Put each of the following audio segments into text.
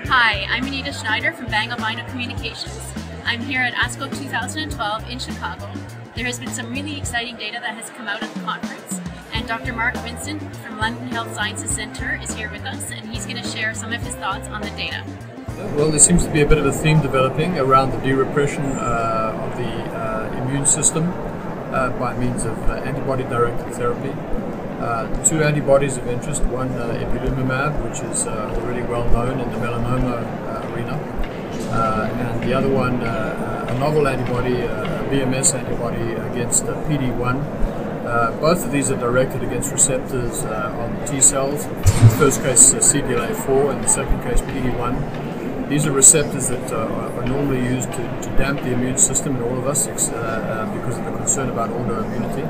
Hi, I'm Anita Schneider from Albino Communications. I'm here at ASCO 2012 in Chicago. There has been some really exciting data that has come out at the conference, and Dr. Vincent from London Health Sciences Centre is here with us, and he's going to share some of his thoughts on the data. Well, there seems to be a bit of a theme developing around the de-repression of the immune system by means of antibody-directed therapy. Two antibodies of interest, one ipilimumab, which is already well known in the melanoma arena, and the other one a novel antibody, a BMS antibody against PD-1. Both of these are directed against receptors on T cells, in the first case CTLA-4, in the second case PD-1. These are receptors that are normally used to damp the immune system in all of us because of the concern about autoimmunity.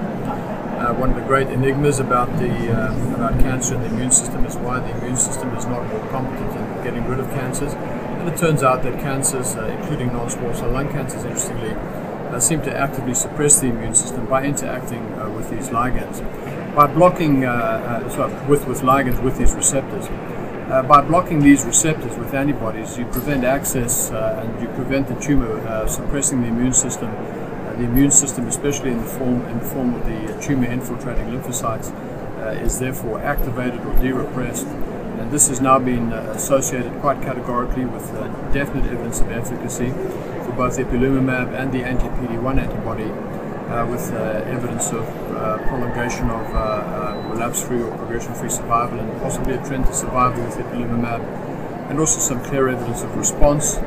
One of the great enigmas about cancer and the immune system is why the immune system is not more competent in getting rid of cancers. And it turns out that cancers, including non-small cell lung cancers, interestingly, seem to actively suppress the immune system by interacting with these ligands. By blocking, with ligands with these receptors. By blocking these receptors with antibodies, you prevent access and you prevent the tumor suppressing the immune system. The immune system, especially in the form of the tumor-infiltrating lymphocytes, is therefore activated or de-repressed. And this has now been associated quite categorically with definite evidence of efficacy for both ipilimumab and the anti-PD-1 antibody, with evidence of prolongation of relapse-free or progression-free survival and possibly a trend to survival with ipilimumab, and also some clear evidence of response,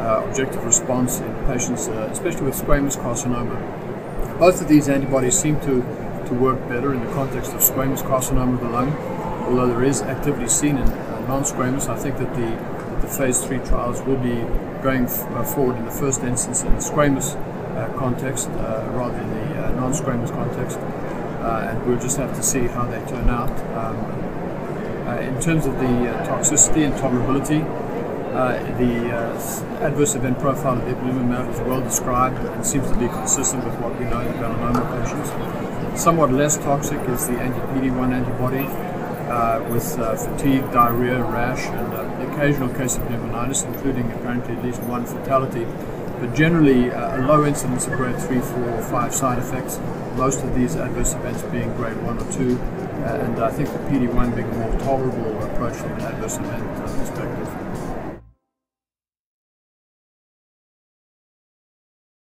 objective response in patients, especially with squamous carcinoma. Both of these antibodies seem to work better in the context of squamous carcinoma of the lung, although there is activity seen in non-squamous. I think that the phase 3 trials will be going forward in the first instance in the squamous context rather than the non-squamous context, and we'll just have to see how they turn out. In terms of the toxicity and tolerability, the adverse event profile of ipilimumab is well described and seems to be consistent with what we know in melanoma patients. Somewhat less toxic is the anti-PD-1 antibody with fatigue, diarrhea, rash, and the occasional case of pneumonitis, including apparently at least one fatality. But generally a low incidence of grade 3, 4, or 5 side effects, most of these adverse events being grade 1 or 2, and I think the PD-1 being a more tolerable approach from an adverse event perspective.